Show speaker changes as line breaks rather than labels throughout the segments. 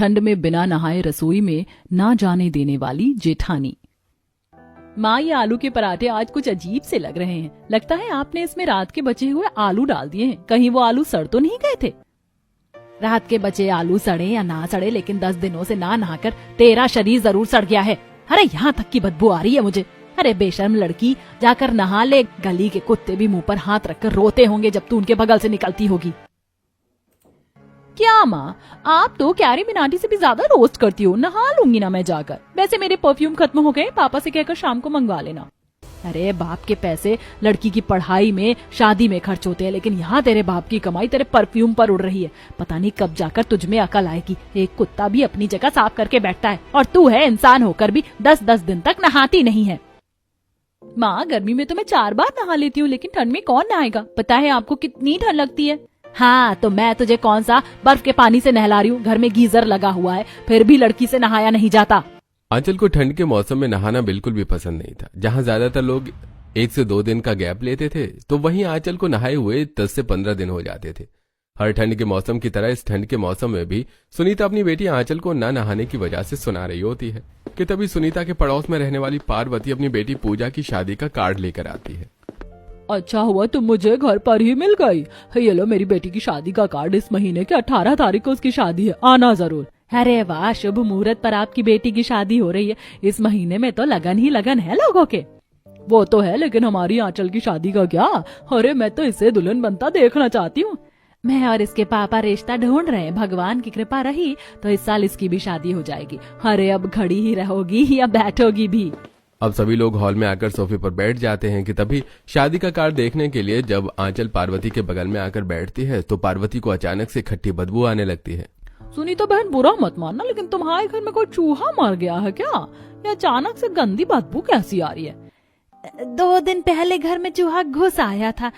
ठंड में बिना नहाए रसोई में ना जाने देने वाली जेठानी। माँ, ये आलू के पराठे आज कुछ अजीब से लग रहे हैं। लगता है आपने इसमें रात के बचे हुए आलू डाल दिए हैं। कहीं वो आलू सड़ तो नहीं गए थे? रात के बचे आलू सड़े या ना सड़े, लेकिन 10 दिनों से ना नहाकर तेरा शरीर जरूर सड़ गया है। अरे यहाँ तक की बदबू आ रही है मुझे। अरे बेशर्म लड़की, जाकर नहा ले। गली के कुत्ते भी मुंह पर हाथ रखकर रोते होंगे जब तू उनके बगल से निकलती होगी। क्या माँ, आप तो कैरी मिनाटी से भी ज्यादा रोस्ट करती हो। नहा लूंगी ना मैं जाकर। वैसे मेरे परफ्यूम खत्म हो गए, पापा से कहकर शाम को मंगवा लेना। अरे बाप के पैसे लड़की की पढ़ाई में, शादी में खर्च होते हैं, लेकिन यहाँ तेरे बाप की कमाई तेरे परफ्यूम पर उड़ रही है। पता नहीं कब जाकर तुझ में अकल आएगी। एक कुत्ता भी अपनी जगह साफ करके बैठता है, और तू है इंसान होकर भी 10-10 दिन तक नहाती नहीं है। माँ, गर्मी में तो मैं 4 बार नहा लेती हूँ, लेकिन ठंड में कौन नहाएगा? पता है आपको कितनी ठंड लगती है। हाँ, तो मैं तुझे कौन सा बर्फ के पानी से नहला रही हूँ? घर में गीजर लगा हुआ है, फिर भी लड़की से नहाया नहीं जाता।
आंचल को ठंड के मौसम में नहाना बिल्कुल भी पसंद नहीं था। जहाँ ज्यादातर लोग 1 से 2 दिन का गैप लेते थे, तो वहीं आंचल को नहाए हुए 10 से 15 दिन हो जाते थे। हर ठंड के मौसम की तरह इस ठंड के मौसम में भी सुनीता अपनी बेटी आंचल को न नहाने की वजह से सुना रही होती है कि तभी सुनीता के पड़ोस में रहने वाली पार्वती अपनी बेटी पूजा की शादी का कार्ड लेकर आती है।
अच्छा हुआ तुम मुझे घर पर ही मिल गई। ये लो मेरी बेटी की शादी का कार्ड। इस महीने के 18 तारीख को उसकी शादी है, आना जरूर। अरे वाह, शुभ मुहूर्त पर आपकी बेटी की शादी हो रही है। इस महीने में तो लगन ही लगन है लोगों के। वो तो है, लेकिन हमारी आंचल की शादी का क्या? अरे मैं तो इसे दुल्हन बनता देखना चाहती हूँ। मैं और इसके पापा रिश्ता ढूंढ रहे हैं। भगवान की कृपा रही तो इस साल इसकी भी शादी हो जाएगी। अरे अब खड़ी ही रहोगी या बैठोगी भी?
अब सभी लोग हॉल में आकर सोफे पर बैठ जाते हैं कि तभी शादी का कार्ड देखने के लिए जब आंचल पार्वती के बगल में आकर बैठती है तो पार्वती को अचानक से खट्टी बदबू आने लगती है।
सुनी तो बहन, बुरा मत मानना, लेकिन तुम्हारे घर में कोई चूहा मर गया है क्या? या अचानक से गंदी बदबू कैसी आ रही है? 2 दिन पहले घर में चूहा घुस आया था।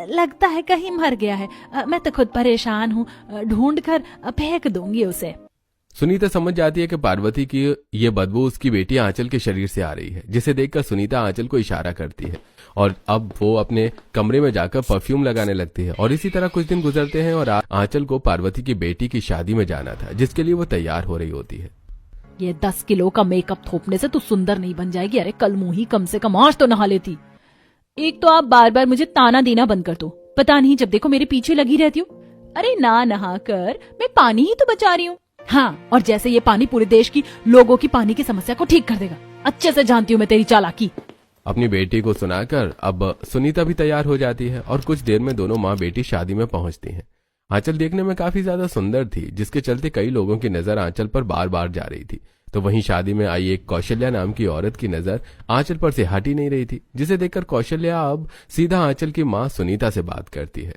लगता है कहीं मर गया है। मैं तो खुद परेशान हूँ, ढूंढ कर फेंक दूंगी उसे।
सुनीता समझ जाती है कि पार्वती की ये बदबू उसकी बेटी आंचल के शरीर से आ रही है, जिसे देखकर सुनीता आंचल को इशारा करती है और अब वो अपने कमरे में जाकर परफ्यूम लगाने लगती है। और इसी तरह कुछ दिन गुजरते हैं और आंचल को पार्वती की बेटी की शादी में जाना था, जिसके लिए वो तैयार हो रही होती है।
ये 10 किलो का मेकअप थोपने से तू सुंदर नहीं बन जाएगी। अरे कल मुंह कम से कम आज तो नहा लेती। एक तो आप बार बार मुझे ताना देना बंद कर दो। पता नहीं जब देखो मेरे पीछे लगी रहती हूँ। अरे ना नहा कर मैं पानी ही तो बचा रही हूँ। हाँ, और जैसे ये पानी पूरे देश की लोगों की पानी की समस्या को ठीक कर देगा। अच्छे से जानती हूँ मैं तेरी चालाकी।
अपनी बेटी को सुनाकर अब सुनीता भी तैयार हो जाती है और कुछ देर में दोनों माँ बेटी शादी में पहुंचती हैं। आंचल देखने में काफी ज्यादा सुंदर थी, जिसके चलते कई लोगों की नजर आंचल पर बार बार जा रही थी। तो वहीं शादी में आई एक कौशल्या नाम की औरत की नजर आंचल पर से हट ही नहीं रही थी, जिसे देखकर कौशल्या अब सीधा आंचल की माँ सुनीता से बात करती है।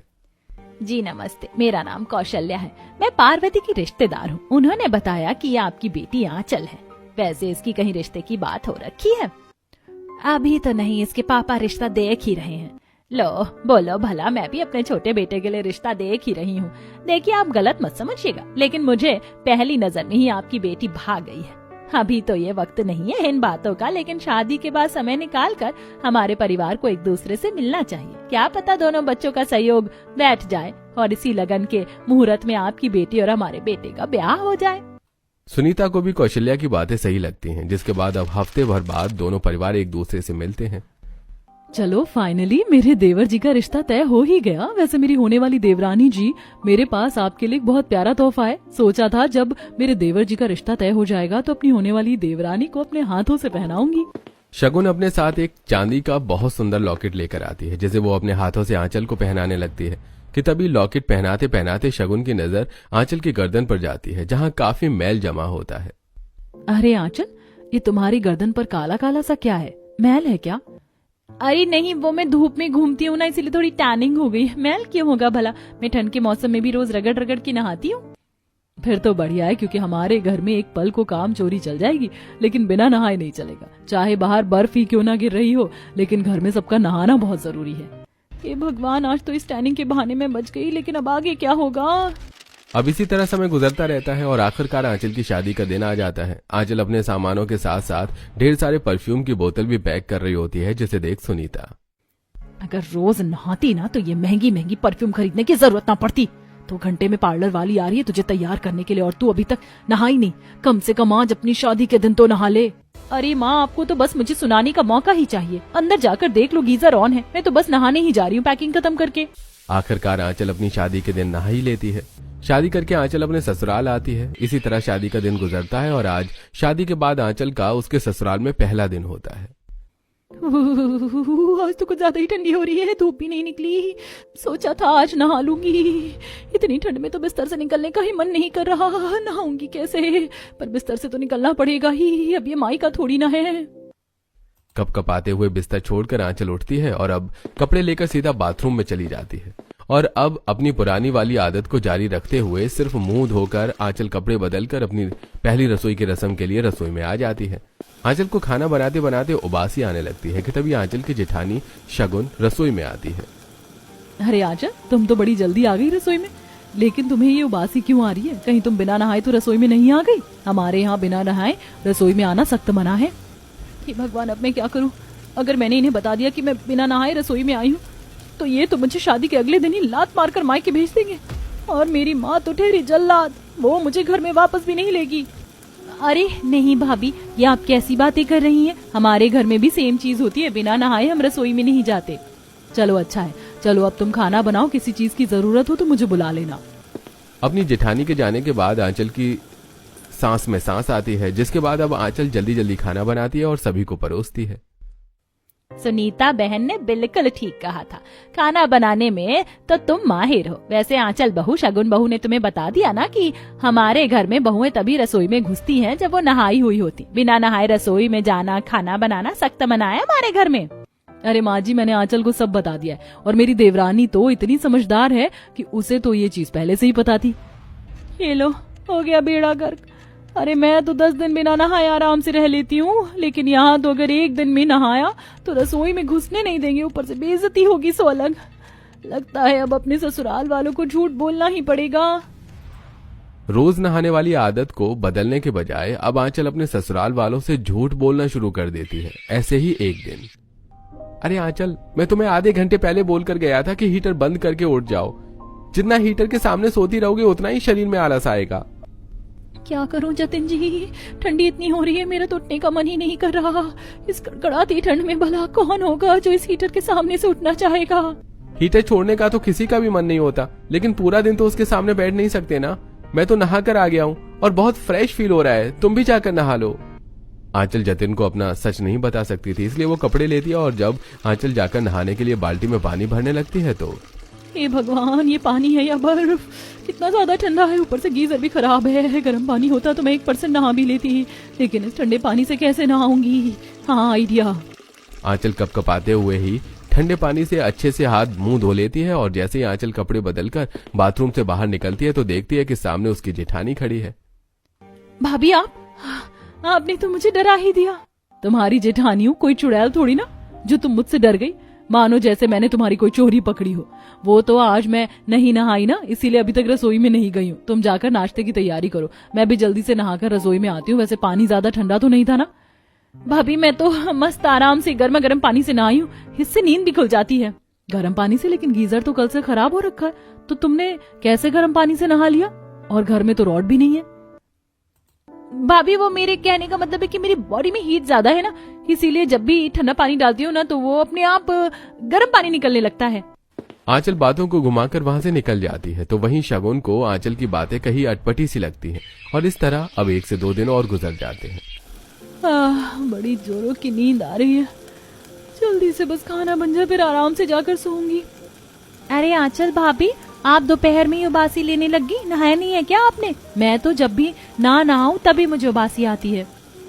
जी नमस्ते, मेरा नाम कौशल्या है। मैं पार्वती की रिश्तेदार हूँ। उन्होंने बताया कि ये आपकी बेटी आंचल है। वैसे इसकी कहीं रिश्ते की बात हो रखी है? अभी तो नहीं, इसके पापा रिश्ता देख ही रहे हैं। लो बोलो भला, मैं भी अपने छोटे बेटे के लिए रिश्ता देख ही रही हूँ। देखिए आप गलत मत समझिएगा, लेकिन मुझे पहली नजर में ही आपकी बेटी भाग गई है। अभी तो ये वक्त नहीं है इन बातों का, लेकिन शादी के बाद समय निकाल कर हमारे परिवार को एक दूसरे से मिलना चाहिए। क्या पता दोनों बच्चों का सहयोग बैठ जाए और इसी लगन के मुहूर्त में आपकी बेटी और हमारे बेटे का ब्याह हो जाए।
सुनीता को भी कौशल्या की बातें सही लगती हैं, जिसके बाद अब हफ्ते भर बाद दोनों परिवार एक दूसरे से मिलते हैं।
चलो फाइनली मेरे देवर जी का रिश्ता तय हो ही गया। वैसे मेरी होने वाली देवरानी जी, मेरे पास आपके लिए बहुत प्यारा तोहफा है। सोचा था जब मेरे देवर जी का रिश्ता तय हो जाएगा तो अपनी होने वाली देवरानी को अपने हाथों से पहनाऊंगी।
शगुन अपने साथ एक चांदी का बहुत सुंदर लॉकेट लेकर आती है, जिसे वो अपने हाथों से आंचल को पहनाने लगती है कि तभी लॉकेट पहनाते पहनाते शगुन की नजर आंचल की गर्दन पर जाती है, जहाँ काफी मैल जमा होता है।
अरे आंचल, ये तुम्हारी गर्दन पर काला काला सा क्या है? मैल है क्या? अरे नहीं, वो मैं धूप में घूमती हूँ ना, इसीलिए थोड़ी टैनिंग हो गई। मैल क्यों होगा भला? मैं ठंड के मौसम में भी रोज रगड़ रगड़ के नहाती हूँ। फिर तो बढ़िया है, क्योंकि हमारे घर में एक पल को काम चोरी चल जाएगी, लेकिन बिना नहाए नहीं चलेगा। चाहे बाहर बर्फ ही क्यों ना गिर रही हो, लेकिन घर में सबका नहाना बहुत जरूरी है। ये भगवान, आज तो इस टैनिंग के बहाने में बच गई, लेकिन अब आगे क्या होगा?
अब इसी तरह समय गुजरता रहता है और आखिरकार आंचल की शादी का दिन आ जाता है। आंचल अपने सामानों के साथ साथ ढेर सारे परफ्यूम की बोतल भी पैक कर रही होती है, जिसे देख सुनीता,
अगर रोज नहाती ना तो ये महंगी महंगी परफ्यूम खरीदने की जरूरत ना पड़ती। 2 घंटे में पार्लर वाली आ रही है तुझे तैयार करने के लिए और तू अभी तक नहाई नहीं। कम से कम आज अपनी शादी के दिन तो नहा ले। अरे माँ, आपको तो बस मुझे सुनाने का मौका ही चाहिए। अंदर जाकर देख लो, गीजर ऑन है। मैं तो बस नहाने ही जा रही हूँ पैकिंग खत्म करके।
आखिरकार आंचल अपनी शादी के दिन नहा ही लेती है। शादी करके आंचल अपने ससुराल आती है। इसी तरह शादी का दिन गुजरता है और आज शादी के बाद आंचल का उसके ससुराल में पहला दिन होता है।
आज तो कुछ ज्यादा ही ठंडी हो रही है, धूप भी नहीं निकली। सोचा था आज नहा लूंगी, इतनी ठंड में तो बिस्तर से निकलने का ही मन नहीं कर रहा। नहाऊंगी कैसे? पर बिस्तर से तो निकलना पड़ेगा ही, अब ये माई का थोड़ी ना है।
कपकपाते हुए बिस्तर छोड़कर आंचल उठती है और अब कपड़े लेकर सीधा बाथरूम में चली जाती है। और अब अपनी पुरानी वाली आदत को जारी रखते हुए सिर्फ मुंह धोकर आंचल कपड़े बदलकर अपनी पहली रसोई की रस्म के लिए रसोई में आ जाती है। आंचल को खाना बनाते बनाते उबासी आने लगती है कि तभी आंचल की जेठानी शगुन रसोई में आती है।
अरे आंचल, तुम तो बड़ी जल्दी आ गई रसोई में, लेकिन तुम्हें ये उबासी क्यों आ रही है? कहीं तुम बिना नहाए तो रसोई में नहीं आ गई? हमारे यहाँ बिना नहाए रसोई में आना सख्त मना है। हे भगवान, अब मैं क्या करूं? अगर मैंने इन्हें बता दिया कि मैं बिना नहाए रसोई में आई हूँ तो ये तो मुझे शादी के अगले दिन ही लात मारकर मायके भेज देंगे। और मेरी माँ तो ठहरी जल्लाद, वो मुझे घर में वापस भी नहीं लेगी। अरे नहीं भाभी, ये आप कैसी बातें कर रही हैं? हमारे घर में भी सेम चीज होती है, बिना नहाए हम रसोई में नहीं जाते। चलो अच्छा है, चलो अब तुम खाना बनाओ, किसी चीज की जरूरत हो तो मुझे बुला लेना।
अपनी जेठानी के जाने के बाद आंचल की सांस में सांस आती है, जिसके बाद अब आंचल जल्दी जल्दी खाना बनाती है और सभी को परोसती है।
सुनीता बहन ने बिल्कुल ठीक कहा था, खाना बनाने में तो तुम माहिर हो। वैसे आंचल बहू, शगुन बहू ने तुम्हें बता दिया ना कि हमारे घर में बहुएं तभी रसोई में घुसती हैं जब वो नहाई हुई होती। बिना नहाए रसोई में जाना, खाना बनाना सख्त मना है हमारे घर में। अरे माँ जी, मैंने आंचल को सब बता दिया है और मेरी देवरानी तो इतनी समझदार है कि उसे तो ये चीज पहले से ही पता थी। ये लो, हो गया बेड़ा गर्क। अरे मैं तो 10 दिन बिना नहाए आराम से रह लेती हूँ, लेकिन यहाँ तो अगर एक दिन में नहाया तो रसोई में घुसने नहीं देंगे, ऊपर से बेइज्जती होगी सो अलग। लगता है अब अपने ससुराल वालों को झूठ बोलना ही पड़ेगा।
रोज नहाने वाली आदत को बदलने के बजाय अब आंचल अपने ससुराल वालों से झूठ बोलना शुरू कर देती है। ऐसे ही एक दिन, अरे आंचल, मैं तुम्हें आधे घंटे पहले बोलकर गया था कि हीटर बंद करके उठ जाओ। जितना हीटर के सामने सोती रहोगे उतना ही शरीर में आलस आएगा।
क्या करूं जतिन जी, ठंडी इतनी हो रही है, मेरा तो उठने का मन ही नहीं कर रहा। इस कड़कड़ाती ठंड में भला कौन होगा जो इस हीटर के सामने से उठना चाहेगा?
हीटर छोड़ने का तो किसी का भी मन नहीं होता, लेकिन पूरा दिन तो उसके सामने बैठ नहीं सकते ना। मैं तो नहा कर आ गया हूँ और बहुत फ्रेश फील हो रहा है, तुम भी जाकर नहा लो। आंचल जतिन को अपना सच नहीं बता सकती थी, इसलिए वो कपड़े लेती है और जब आंचल जाकर नहाने के लिए बाल्टी में पानी भरने लगती है तो
हे भगवान, ये पानी है या बर्फ? कितना ज्यादा ठंडा है, ऊपर से गीजर भी खराब है। गर्म पानी होता तो मैं 1% नहा भी लेती, लेकिन इस ठंडे पानी से कैसे नहाऊंगी? हाँ, आइडिया।
आंचल कपकपाते हुए ही ठंडे पानी से अच्छे से हाथ मुंह धो लेती है और जैसे ही आंचल कपड़े बदलकर बाथरूम से बाहर निकलती है तो देखती है कि सामने उसकी जेठानी खड़ी है।
भाभी, आपने तो मुझे डरा ही दिया। तुम्हारी जेठानी हूँ, कोई चुड़ैल थोड़ी ना जो तुम मुझसे डर गई। मानो जैसे मैंने तुम्हारी कोई चोरी पकड़ी हो। वो तो आज मैं नहीं नहाई ना, इसीलिए अभी तक रसोई में नहीं गई हूँ। तुम जाकर नाश्ते की तैयारी करो, मैं भी जल्दी से नहाकर रसोई में आती हूँ। वैसे पानी ज्यादा ठंडा तो नहीं था ना? भाभी, मैं तो मस्त आराम से गर्मा गर्म पानी से नहाई हूँ, इससे नींद भी खुल जाती है। गर्म पानी से? लेकिन गीजर तो कल से खराब हो रखा है, तो तुमने कैसे गर्म पानी से नहा लिया? और घर में तो रॉड भी नहीं है। भाभी, वो मेरे कहने का मतलब है कि मेरी बॉडी में हीट ज्यादा है ना, इसीलिए जब भी ठंडा पानी डालती हूँ ना तो वो अपने आप गर्म पानी निकलने लगता है।
आंचल बातों को घुमाकर वहां से निकल जाती है तो वहीं शगुन को आंचल की बातें कहीं अटपटी सी लगती हैं और इस तरह अब 1 से 2 दिन और गुजर जाते हैं।
बड़ी जोरों की नींद आ रही है, जल्दी से बस खाना बन जाए फिर आराम से जाकर सोऊंगी। अरे आंचल भाभी, आप दोपहर में ही उबासी लेने लगी, नहाया नहीं है क्या आपने? मैं तो जब भी ना नहाऊं तभी मुझे उबासी आती है।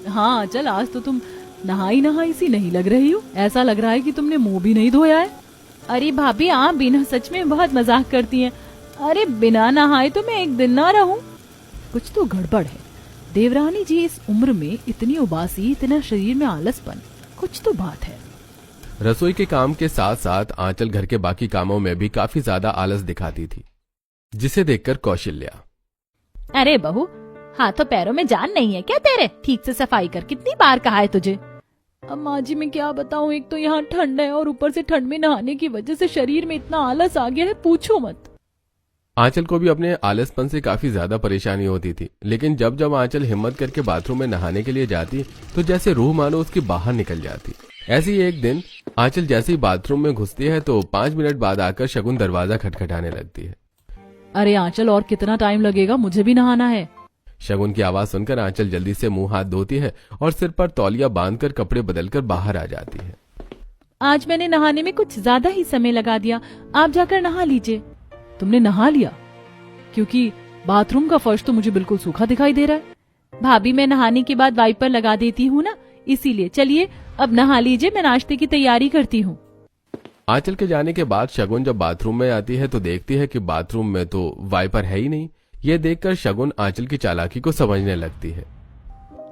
हाँ आंचल, आज तो तुम नहाई सी नहीं लग रही हो, ऐसा लग रहा है कि तुमने मुंह भी नहीं धोया है। अरे भाभी, आप बिना सच में बहुत मजाक करती हैं। अरे बिना नहाए तो मैं एक दिन ना रहूं। कुछ तो गड़बड़ है। देवरानी जी इस उम्र में इतनी उबासी, इतना शरीर में आलसपन, कुछ तो बात है।
रसोई के काम के साथ साथ आंचल घर के बाकी कामों में भी काफी ज्यादा आलस दिखाती थी, जिसे देखकर कौशल्या,
अरे बहू, हाथों पैरों में जान नहीं है क्या तेरे? ठीक से सफाई कर, कितनी बार कहा है तुझे? अब माँ जी मैं क्या बताऊँ, एक तो यहाँ ठंड है और ऊपर से ठंड में नहाने की वजह से शरीर में इतना आलस आ गया है, पूछो मत।
आंचल को भी अपने आलसपन से काफी ज्यादा परेशानी होती थी, लेकिन जब जब आंचल हिम्मत करके बाथरूम में नहाने के लिए जाती तो जैसे रूह मानो उसकी बाहर निकल जाती। ऐसे ही एक दिन आंचल जैसे ही बाथरूम में घुसती है तो 5 मिनट बाद आकर शगुन दरवाजा खटखटाने लगती है।
अरे आंचल, और कितना टाइम लगेगा, मुझे भी नहाना है।
शगुन की आवाज सुनकर आंचल जल्दी से मुंह हाथ धोती है और सिर पर तौलिया बांधकर कपड़े बदलकर बाहर आ जाती है।
आज मैंने नहाने में कुछ ज्यादा ही समय लगा दिया, आप जाकर नहा लीजिए। तुमने नहा लिया? क्योंकि बाथरूम का फर्श तो मुझे बिल्कुल सूखा दिखाई दे रहा है। भाभी, मैं नहाने के बाद वाइपर लगा देती हूँ ना, इसीलिए। चलिए अब नहा लीजिए, मैं नाश्ते की तैयारी करती हूँ।
आंचल के जाने के बाद शगुन जब बाथरूम में आती है तो देखती है कि बाथरूम में तो वाइपर है ही नहीं। ये देखकर शगुन आंचल की चालाकी को समझने लगती है।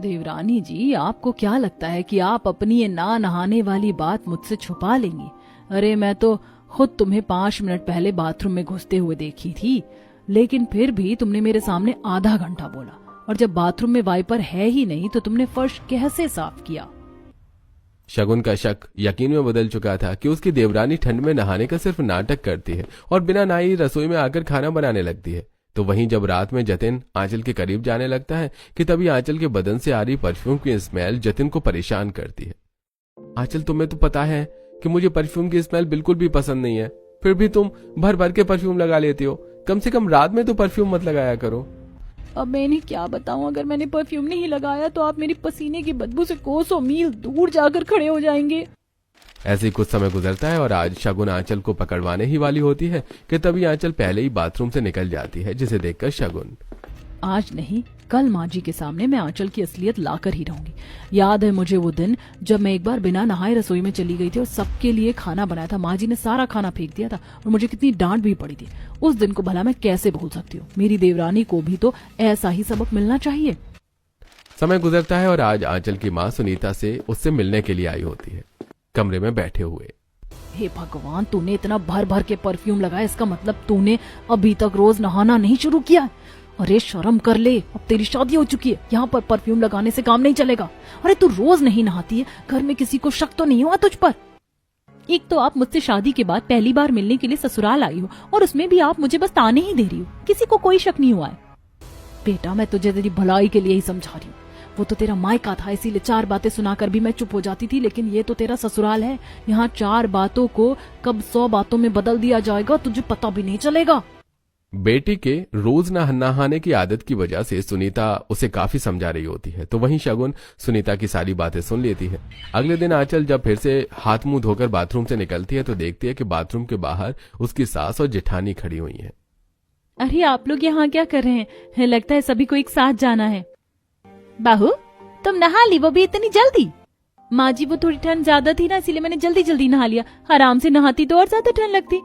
देवरानी जी, आपको क्या लगता है कि आप अपनी ये ना नहाने वाली बात मुझसे छुपा लेंगी? अरे मैं तो खुद तुम्हें 5 मिनट पहले बाथरूम में घुसते हुए देखी थी, लेकिन फिर भी तुमने मेरे सामने आधा घंटा बोला, और जब बाथरूम में वाइपर है ही नहीं तो तुमने फर्श कैसे साफ किया?
शगुन का शक यकीन में बदल चुका था कि उसकी देवरानी ठंड में नहाने का सिर्फ नाटक करती है और बिना नहाई रसोई में आकर खाना बनाने लगती है। तो वहीं जब रात में जतिन आंचल के करीब जाने लगता है कि तभी आंचल के बदन से आ रही परफ्यूम की स्मेल जतिन को परेशान करती है। आंचल, तुम्हें तो पता है कि मुझे परफ्यूम की स्मेल बिल्कुल भी पसंद नहीं है, फिर भी तुम भर भर के परफ्यूम लगा लेती हो। कम से कम रात में तो परफ्यूम मत लगाया करो।
अब मैं इन्हें क्या बताऊं, अगर मैंने परफ्यूम नहीं लगाया तो आप मेरी पसीने की बदबू से कोसों मील दूर जाकर खड़े हो जाएंगे।
ऐसे ही कुछ समय गुजरता है और आज शगुन आंचल को पकड़वाने ही वाली होती है कि तभी आंचल पहले ही बाथरूम से निकल जाती है, जिसे देखकर शगुन,
आज नहीं कल माँ जी के सामने मैं आंचल की असलियत लाकर ही रहूंगी। याद है मुझे वो दिन जब मैं एक बार बिना नहाए रसोई में चली गई थी और सबके लिए खाना बनाया था। माँ जी ने सारा खाना फेंक दिया था और मुझे कितनी डांट भी पड़ी थी। उस दिन को भला मैं कैसे भूल सकती हूँ? मेरी देवरानी को भी तो ऐसा ही सबक मिलना चाहिए।
समय गुजरता है और आज आंचल की माँ सुनीता से उससे मिलने के लिए आई होती है, कमरे में बैठे हुए।
हे भगवान, तूने इतना भर भर के परफ्यूम लगाया, इसका मतलब तूने अभी तक रोज नहाना नहीं शुरू किया? अरे शर्म कर ले, अब तेरी शादी हो चुकी है, यहाँ पर परफ्यूम लगाने से काम नहीं चलेगा। अरे तू रोज नहीं नहाती है, घर में किसी को शक तो नहीं हुआ तुझ पर? एक तो आप मुझसे शादी के बाद पहली बार मिलने के लिए ससुराल आई हो और उसमें भी आप मुझे बस ताने ही दे रही हो, किसी को कोई शक नहीं हुआ है। बेटा, मैं तुझे तेरी भलाई के लिए ही समझा रही हूँ। वो तो तेरा मायका था, इसीलिए 4 बातें सुनाकर भी मैं चुप हो जाती थी, लेकिन ये तो तेरा ससुराल है। यहाँ 4 बातों को कब 100 बातों में बदल दिया जाएगा तुझे पता भी नहीं चलेगा।
बेटी के रोज नहाने की आदत की वजह से सुनीता उसे काफी समझा रही होती है, तो वहीं शगुन सुनीता की सारी बातें सुन लेती है। अगले दिन आंचल जब फिर से हाथ मुंह धोकर बाथरूम से निकलती है तो देखती है कि बाथरूम के बाहर उसकी सास और जेठानी खड़ी हुई है।
अरे आप लोग यहाँ क्या कर रहे हैं? लगता है सभी को एक साथ जाना है। बाहू, तुम नहा ली, वो भी इतनी जल्दी? माँ जी, वो थोड़ी ठंड ज्यादा थी ना, इसीलिए मैंने जल्दी जल्दी नहा लिया। आराम से नहाती तो और ज्यादा ठंड लगती।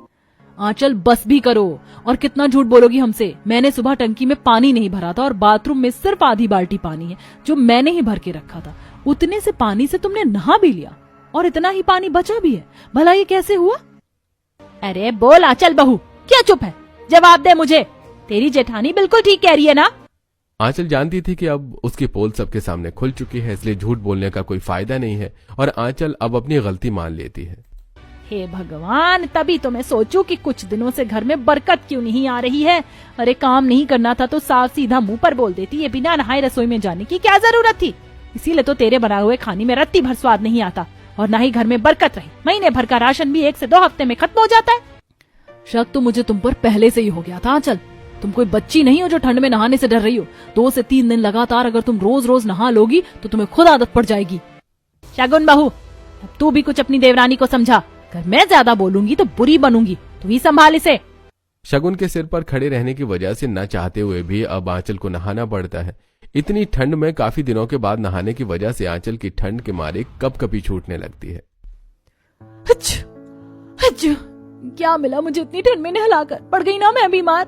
आंचल, बस भी करो, और कितना झूठ बोलोगी हमसे? मैंने सुबह टंकी में पानी नहीं भरा था और बाथरूम में सिर्फ आधी बाल्टी पानी है जो मैंने ही भर के रखा था। उतने से पानी से तुमने नहा भी लिया और इतना ही पानी बचा भी है। भला ये कैसे हुआ? अरे बोल आंचल बहू, क्या चुप है? जवाब दे मुझे। तेरी जेठानी बिल्कुल ठीक कह रही है ना?
आंचल जानती थी कि अब उसकी पोल सबके सामने खुल चुकी है, इसलिए झूठ बोलने का कोई फायदा नहीं है और आंचल अब अपनी गलती मान लेती है।
हे भगवान, तभी तो मैं सोचूं कि कुछ दिनों से घर में बरकत क्यों नहीं आ रही है। अरे काम नहीं करना था तो साफ सीधा मुंह पर बोल देती, ये बिना नहाए रसोई में जाने की क्या जरूरत थी? इसीलिए तो तेरे बनाए हुए खाने में रत्ती भर स्वाद नहीं आता और न ही घर में बरकत रही। महीने भर का राशन भी 1 से 2 हफ्ते में खत्म हो जाता है। शक तो मुझे तुम पर पहले से ही हो गया था आंचल। तुम कोई बच्ची नहीं हो जो ठंड में नहाने से डर रही हो। 2 से 3 दिन लगातार अगर तुम रोज रोज नहा लोगी तो तुम्हें खुद आदत पड़ जाएगी। शगुन बहू, अब तू भी कुछ अपनी देवरानी को समझा। अगर मैं ज्यादा बोलूंगी तो बुरी बनूंगी, तू ही संभाल इसे।
शगुन के सिर पर खड़े रहने की वजह से न चाहते हुए भी अब आंचल को नहाना पड़ता है। इतनी ठंड में काफी दिनों के बाद नहाने की वजह से आंचल की ठंड के मारे कपकपी छूटने लगती है।
क्या मिला मुझे इतनी ठंड में नहलाकर? पड़ गई ना मैं बीमार।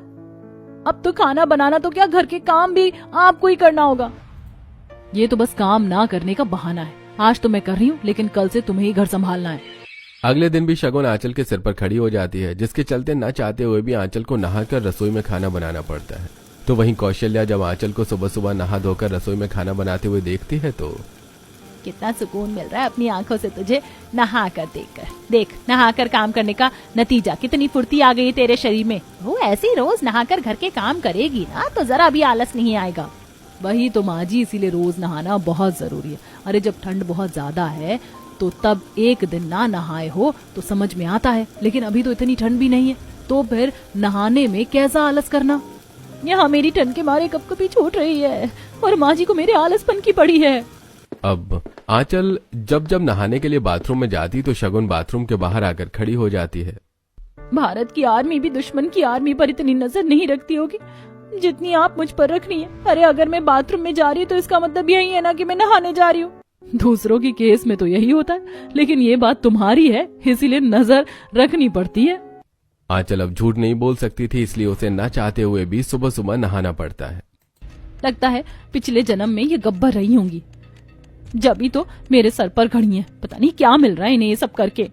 अब तो खाना बनाना तो क्या, घर के काम भी आपको ही करना होगा। ये तो बस काम ना करने का बहाना है। आज तो मैं कर रही हूँ, लेकिन कल से तुम्हें ही घर संभालना है।
अगले दिन भी शगुन आंचल के सिर पर खड़ी हो जाती है, जिसके चलते न चाहते हुए भी आंचल को नहाकर रसोई में खाना बनाना पड़ता है। तो वहीं कौशल्या जब आंचल को सुबह सुबह नहा धोकर रसोई में खाना बनाते हुए देखती है तो
कितना सुकून मिल रहा है अपनी आंखों से तुझे नहा कर देखकर। देख, नहाकर काम करने का नतीजा, कितनी फुर्ती आ गई तेरे शरीर में। वो ऐसी रोज नहाकर घर के काम करेगी ना तो जरा भी आलस नहीं आएगा। वही तो माँ जी, इसीलिए रोज नहाना बहुत जरूरी है। अरे जब ठंड बहुत ज्यादा है तो तब एक दिन ना नहाए हो तो समझ में आता है, लेकिन अभी तो इतनी ठंड भी नहीं है, तो फिर नहाने में कैसा आलस करना। यहाँ मेरी ठंड के मारे कभी छूट रही है और माँ जी को मेरे आलसपन की पड़ी है।
अब आंचल जब जब नहाने के लिए बाथरूम में जाती तो शगुन बाथरूम के बाहर आकर खड़ी हो जाती है।
भारत की आर्मी भी दुश्मन की आर्मी पर इतनी नजर नहीं रखती होगी जितनी आप मुझ पर रख रही हैं। अरे अगर मैं बाथरूम में जा रही हूँ तो इसका मतलब यही है ना कि मैं नहाने जा रही हूँ। दूसरों की केस में तो यही होता है, लेकिन ये बात तुम्हारी है इसीलिए नजर रखनी पड़ती है।
आंचल अब झूठ नहीं बोल सकती थी, इसलिए उसे न चाहते हुए भी सुबह सुबह नहाना पड़ता है।
लगता है पिछले जन्म में ये गब्बर रही होंगी, जब ही तो मेरे सर पर खड़ी हैं। पता नहीं क्या मिल रहा है इन्हें ये सब करके।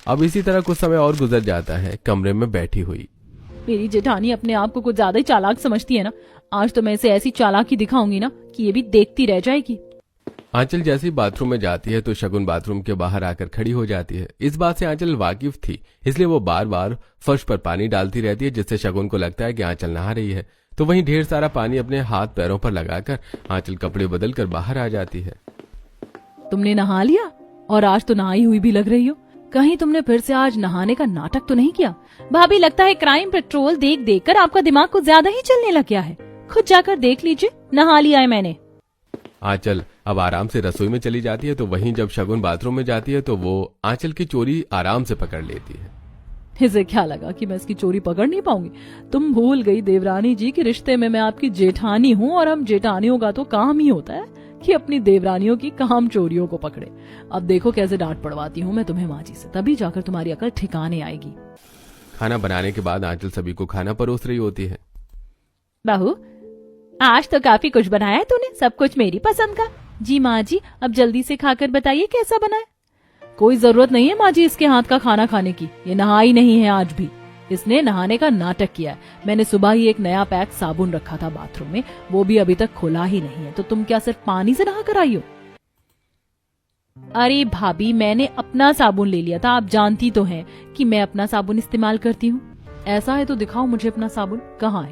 अब इसी तरह कुछ समय और गुजर जाता है। कमरे में बैठी हुई
मेरी जेठानी अपने आप को कुछ ज्यादा ही चालाक समझती है ना। आज तो मैं इसे ऐसी चालाकी दिखाऊंगी ना कि ये भी देखती रह जाएगी।
आंचल जैसे ही बाथरूम में जाती है तो शगुन बाथरूम के बाहर आकर खड़ी हो जाती है। इस बात से आंचल वाकिफ थी, इसलिए वो बार बार फर्श पर पानी डालती रहती है, जिससे शगुन को लगता है कि आंचल नहा रही है। तो वहीं ढेर सारा पानी अपने हाथ पैरों पर लगाकर आंचल कपड़े बदल कर बाहर आ जाती है।
तुमने नहा लिया और आज तो नहाई हुई भी लग रही हो। कहीं तुमने फिर से आज नहाने का नाटक तो नहीं किया? भाभी, लगता है क्राइम पेट्रोल देख देख कर आपका दिमाग कुछ ज्यादा ही चलने लग गया है। खुद जाकर देख लीजिए, नहा लिया है मैंने।
आंचल अब आराम से रसोई में चली जाती है, तो वहीं जब शगुन बाथरूम में जाती है तो वो आंचल की चोरी आराम से पकड़ लेती है।
इसे क्या लगा कि मैं इसकी चोरी पकड़ नहीं पाऊंगी? तुम भूल गई देवरानी जी कि रिश्ते में मैं आपकी जेठानी हूँ और हम जेठानियों का तो काम ही होता है कि अपनी देवरानियों की काम चोरियों को पकड़े। अब देखो कैसे डांट पड़वाती हूँ मैं तुम्हें माँ जी से, तभी जाकर तुम्हारी अकल ठिकाने आएगी।
खाना बनाने के बाद आंचल सभी को खाना परोस रही होती है।
बहू, आज तो काफी कुछ बनाया है तूने, सब कुछ मेरी पसंद का। जी माँ जी, अब जल्दी से खाकर बताइए कैसा बना है। कोई जरूरत नहीं है माँ जी इसके हाथ का खाना खाने की, ये नहाई नहीं है आज भी। इसने नहाने का नाटक किया है। मैंने सुबह ही एक नया पैक साबुन रखा था बाथरूम में, वो भी अभी तक खुला ही नहीं है। तो तुम क्या सिर्फ पानी से नहा कर आई हो? अरे भाभी, मैंने अपना साबुन ले लिया था, आप जानती तो हैं कि मैं अपना साबुन इस्तेमाल करती हूँ। ऐसा है तो दिखाओ मुझे अपना साबुन। कहाँ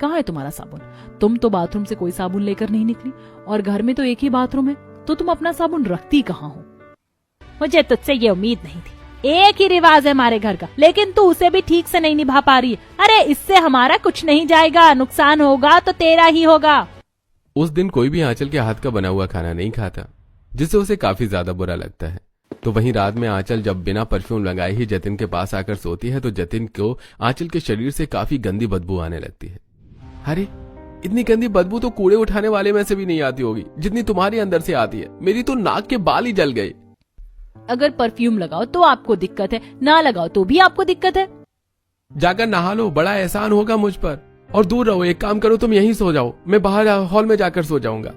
है तुम्हारा साबुन? तुम तो बाथरूम से कोई साबुन लेकर नहीं निकली और घर में तो एक ही बाथरूम है, तो तुम अपना साबुन रखती कहाँ हो? मुझे तुझसे ये उम्मीद नहीं थी। एक ही रिवाज है हमारे घर का, लेकिन तू उसे भी ठीक से नहीं निभा पा रही है। अरे इससे हमारा कुछ नहीं जाएगा, नुकसान होगा तो तेरा ही होगा।
उस दिन कोई भी आंचल के हाथ का बना हुआ खाना नहीं खाता, जिससे उसे काफी ज्यादा बुरा लगता है। तो वहीं रात में आंचल जब बिना परफ्यूम लगाए ही जतिन के पास आकर सोती है तो जतिन को आंचल के शरीर से काफी गंदी बदबू आने लगती है। अरे इतनी गंदी बदबू तो कूड़े उठाने वाले में से भी नहीं आती होगी जितनी तुम्हारे अंदर से आती है। मेरी तो नाक के बाल ही जल गए।
अगर परफ्यूम लगाओ तो आपको दिक्कत है, ना लगाओ तो भी आपको दिक्कत है।
जाकर नहा लो, बड़ा एहसान होगा मुझ पर। और दूर रहो, एक काम करो तुम यहीं सो जाओ, मैं बाहर हॉल में जाकर सो जाऊंगा।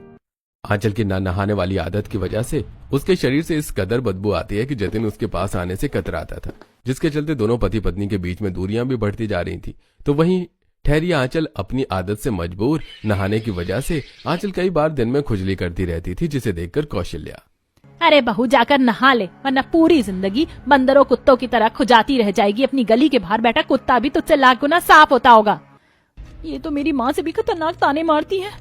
आंचल की ना नहाने वाली आदत की वजह से उसके शरीर से इस कदर बदबू आती है कि जतिन उसके पास आने से कतराता था, जिसके चलते दोनों पति पत्नी के बीच में दूरियां भी बढ़ती जा रही थी। तो वहीं ठहरी आंचल अपनी आदत से मजबूर नहाने की वजह से आंचल कई बार दिन में खुजली करती रहती थी, जिसे देखकर कौशल्या,
अरे बहू जाकर नहा ले, वरना पूरी जिंदगी बंदरों कुत्तों की तरह खुजाती रह जाएगी। अपनी गली के बाहर बैठा कुत्ता भी तुझसे लाख गुना साफ होता होगा। ये तो मेरी माँ से भी खतरनाक ताने मारती है।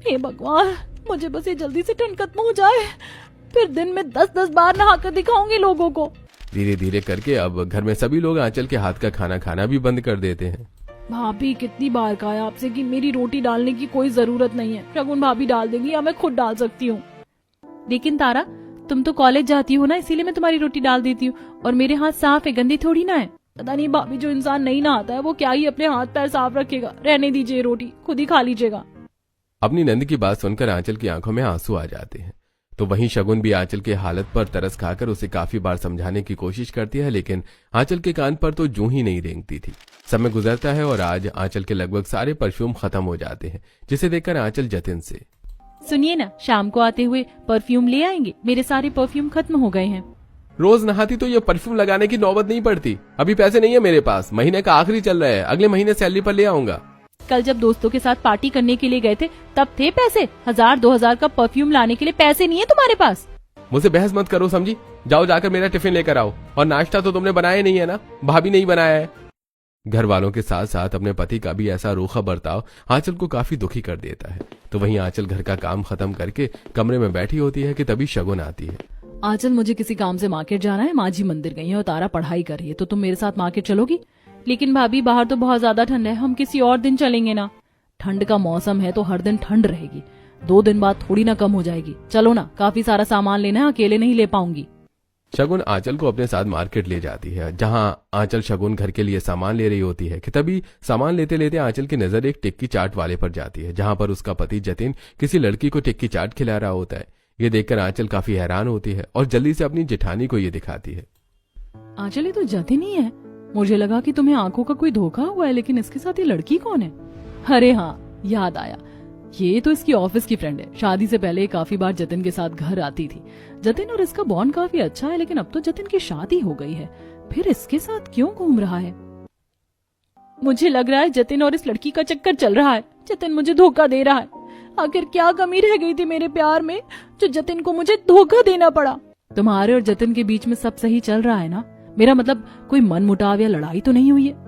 हे भगवान, मुझे बस ये जल्दी से ठंड खत्म हो जाए, फिर दिन में 10-10 बार नहाकर दिखाऊंगी लोगों को।
धीरे धीरे करके अब घर में सभी लोग आंचल के हाथ का खाना खाना भी बंद कर देते हैं।
भाभी, कितनी बार कहा आपसे कि मेरी रोटी डालने की कोई जरूरत नहीं है, शगुन भाभी डाल देंगी या मैं खुद डाल सकती हूँ। लेकिन तारा, तुम तो कॉलेज जाती हो ना, इसीलिए मैं तुम्हारी रोटी डाल देती हूँ। और मेरे हाथ साफ है, गंदी थोड़ी ना है। पता नहीं भाभी, जो इंसान नहीं नहाता है वो क्या ही अपने हाथ पैर साफ रखेगा। रहने दीजिए, रोटी खुद ही खा लीजिएगा।
अपनी नंद की बात सुनकर आंचल की आंखों में आंसू आ जाते हैं। तो वहीं शगुन भी आंचल के हालत पर तरस खाकर उसे काफी बार समझाने की कोशिश करती है, लेकिन आंचल के कान पर तो जूं ही नहीं रेंगती थी। समय गुजरता है और आज आंचल के लगभग सारे परफ्यूम खत्म हो जाते हैं, जिसे देखकर आंचल जतिन से,
सुनिए ना, शाम को आते हुए परफ्यूम ले आएंगे, मेरे सारे परफ्यूम खत्म हो गए हैं।
रोज नहाती तो ये परफ्यूम लगाने की नौबत नहीं पड़ती। अभी पैसे नहीं है मेरे पास, महीने का आखिरी चल रहा है, अगले महीने सैलरी पर ले आऊंगा।
कल जब दोस्तों के साथ पार्टी करने के लिए गए थे तब थे पैसे। 1000-2000 का परफ्यूम लाने के लिए पैसे नहीं है तुम्हारे पास?
मुझसे बहस मत करो, समझी? जाओ जाकर मेरा टिफिन लेकर आओ, और नाश्ता तो तुमने बनाया नहीं है ना, भाभी नहीं बनाया है। घर वालों के साथ साथ अपने पति का भी ऐसा रूखा बर्ताव आंचल को काफी दुखी कर देता है। तो वहीं आंचल घर का काम खत्म करके कमरे में बैठी होती है कि तभी शगुन आती है।
आंचल, मुझे किसी काम से मार्केट जाना है, माँ जी मंदिर गई है और तारा पढ़ाई कर रही है, तो तुम मेरे साथ मार्केट चलोगी? लेकिन भाभी बाहर तो बहुत ज्यादा ठंड है, हम किसी और दिन चलेंगे ना। ठंड का मौसम है तो हर दिन ठंड रहेगी, 2 दिन बाद थोड़ी ना कम हो जाएगी। चलो ना, काफी सारा सामान लेना है, अकेले नहीं ले पाऊंगी।
शगुन आंचल को अपने साथ मार्केट ले जाती है, जहां आंचल शगुन घर के लिए सामान ले रही होती है कि तभी सामान लेते लेते आंचल की नजर एक टिक्की चाट वाले पर जाती है, जहां पर उसका पति जतिन किसी लड़की को टिक्की चाट खिला रहा होता है। ये देखकर आंचल काफी हैरान होती है और जल्दी से अपनी जेठानी को ये दिखाती है।
आंचल, ये तो जतिन ही है। मुझे लगा कि तुम्हें आंखों का कोई धोखा हुआ है, लेकिन इसके साथ ये लड़की कौन है? अरे हाँ, याद आया, ये तो इसकी ऑफिस की फ्रेंड है। शादी से पहले काफी बार जतिन के साथ घर आती थी। जतिन और इसका बॉन्ड काफी अच्छा है, लेकिन अब तो जतिन की शादी हो गई है, फिर इसके साथ क्यों घूम रहा है? मुझे लग रहा है जतिन और इस लड़की का चक्कर चल रहा है। जतिन मुझे धोखा दे रहा है। आखिर क्या कमी रह गई थी मेरे प्यार में जो जतिन को मुझे धोखा देना पड़ा? तुम्हारे और जतिन के बीच में सब सही चल रहा है ना? मेरा मतलब कोई मनमुटाव या लड़ाई तो नहीं हुई है?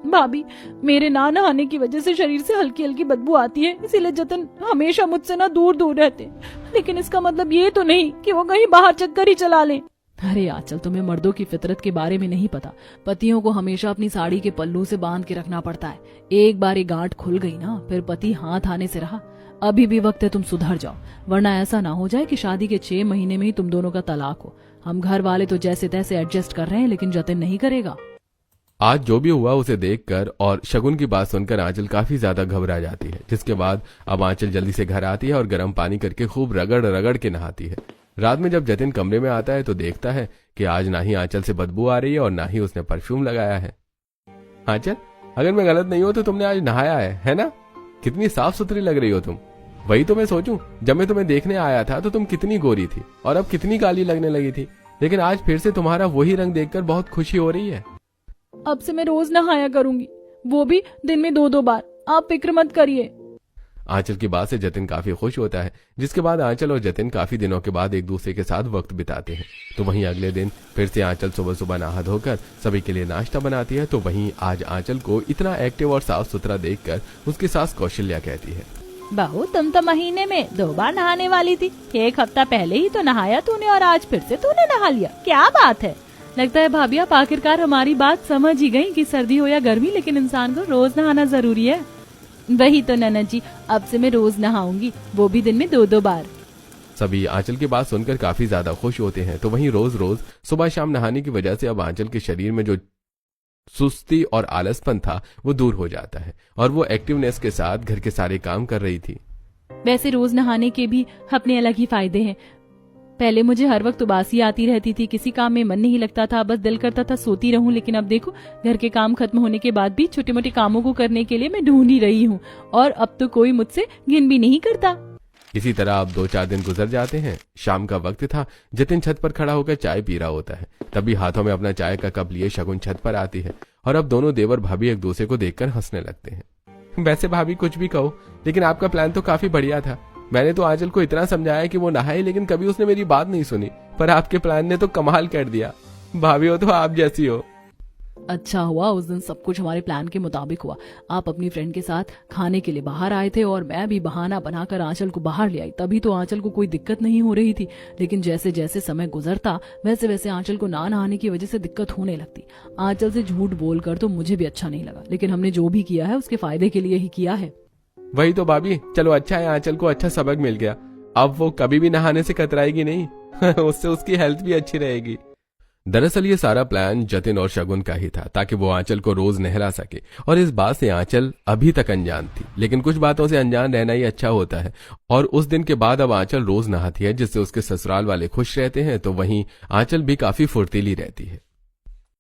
भाभी, मेरे ना नहाने की वजह से शरीर से हल्की हल्की बदबू आती है, इसीलिए जतिन हमेशा मुझसे ना दूर दूर रहते। लेकिन इसका मतलब ये तो नहीं कि वो कहीं बाहर चक्कर ही चला ले। अरे आंचल, तुम्हें मर्दों की फितरत के बारे में नहीं पता। पतियों को हमेशा अपनी साड़ी के पल्लू से बांध के रखना पड़ता है। एक बार ये गांठ खुल गई ना, फिर पति हाथ आने से रहा। अभी भी वक्त है तुम सुधर जाओ, वरना ऐसा ना हो जाए कि शादी के 6 महीने में ही तुम दोनों का तलाक हो। हम घर वाले तो जैसे तैसे एडजस्ट कर रहे हैं, लेकिन जतिन नहीं करेगा।
आज जो भी हुआ उसे देखकर और शगुन की बात सुनकर आंचल काफी ज्यादा घबरा जाती है, जिसके बाद अब आंचल जल्दी से घर आती है और गर्म पानी करके खूब रगड़ रगड़ के नहाती है। रात में जब जतिन कमरे में आता है तो देखता है कि आज ना ही आंचल से बदबू आ रही है और ना ही उसने परफ्यूम लगाया है। आंचल, अगर मैं गलत नहीं हूं तो तुमने आज नहाया है ना? कितनी साफ सुथरी लग रही हो तुम। वही तो मैं सोचूं, जब मैं तुम्हें देखने आया था तो तुम कितनी गोरी थी और अब कितनी काली लगने लगी थी, लेकिन आज फिर से तुम्हारा वही रंग देखकर बहुत खुशी हो रही है।
अब से मैं रोज नहाया करूंगी, वो भी दिन में 2-2 बार। आप फिक्र मत करिए।
आंचल की बात से जतिन काफी खुश होता है, जिसके बाद आंचल और जतिन काफी दिनों के बाद एक दूसरे के साथ वक्त बिताते हैं। तो वहीं अगले दिन फिर से आंचल सुबह सुबह नहा धोकर सभी के लिए नाश्ता बनाती है। तो वहीं आज आंचल को इतना एक्टिव और साफ सुथरा देखकर उसकी सास कौशल्या कहती है,
बहू, तुम तो महीने में 2 बार नहाने वाली थी। 1 हफ्ता पहले ही तो नहाया तूने और आज फिर से तूने नहा लिया। क्या बात है? लगता है भाभी आप आखिरकार हमारी बात समझ ही गई कि सर्दी हो या गर्मी, लेकिन इंसान को रोज नहाना जरूरी है। वही तो ननद जी, अब से मैं रोज नहाऊंगी, वो भी दिन में 2-2 बार।
सभी आंचल की बात सुनकर काफी ज्यादा खुश होते हैं। तो वहीं रोज रोज सुबह शाम नहाने की वजह से अब आंचल के शरीर में जो सुस्ती और आलसपन था वो दूर हो जाता है और वो एक्टिवनेस के साथ घर के सारे काम कर रही थी।
वैसे रोज नहाने के भी अपने अलग ही फायदे हैं। पहले मुझे हर वक्त उबासी आती रहती थी, किसी काम में मन नहीं लगता था, बस दिल करता था सोती रहूं। लेकिन अब देखो, घर के काम खत्म होने के बाद भी छोटे मोटे कामों को करने के लिए मैं ढूंढ ही रही हूँ और अब तो कोई मुझसे गिन भी नहीं करता।
इसी तरह अब 2-4 दिन गुजर जाते हैं। शाम का वक्त था, जतिन छत पर खड़ा होकर चाय पी रहा होता है। तभी हाथों में अपना चाय का कप लिए शगुन छत पर आती है और अब दोनों देवर भाभी एक दूसरे को देखकर हंसने लगते हैं। वैसे भाभी कुछ भी कहो, लेकिन आपका प्लान तो काफी बढ़िया था। मैंने तो आंचल को इतना समझाया कि वो नहाए, लेकिन कभी उसने मेरी बात नहीं सुनी, पर आपके प्लान ने तो कमाल कर दिया। भाभी हो तो आप जैसी हो।
अच्छा हुआ उस दिन सब कुछ हमारे प्लान के मुताबिक हुआ। आप अपनी फ्रेंड के साथ खाने के लिए बाहर आए थे और मैं भी बहाना बनाकर आंचल को बाहर ले आई, तभी तो आंचल को कोई दिक्कत नहीं हो रही थी। लेकिन जैसे जैसे समय गुजरता वैसे वैसे आंचल को ना नहाने की वजह से दिक्कत होने लगती। आंचल से झूठ बोलकर तो मुझे भी अच्छा नहीं लगा, लेकिन हमने जो भी किया है उसके फायदे के लिए ही किया है।
वही तो भाभी, चलो अच्छा है आंचल को अच्छा सबक मिल गया। अब वो कभी भी नहाने से कतराएगी नहीं उससे उसकी हेल्थ भी अच्छी रहेगी। दरअसल ये सारा प्लान जतिन और शगुन का ही था, ताकि वो आंचल को रोज नहला सके। और इस बात से आंचल अभी तक अनजान थी, लेकिन कुछ बातों से अनजान रहना ही अच्छा होता है। और उस दिन के बाद अब आंचल रोज नहाती है, जिससे उसके ससुराल वाले खुश रहते हैं। तो वहीं आंचल भी काफी फुर्तीली रहती है।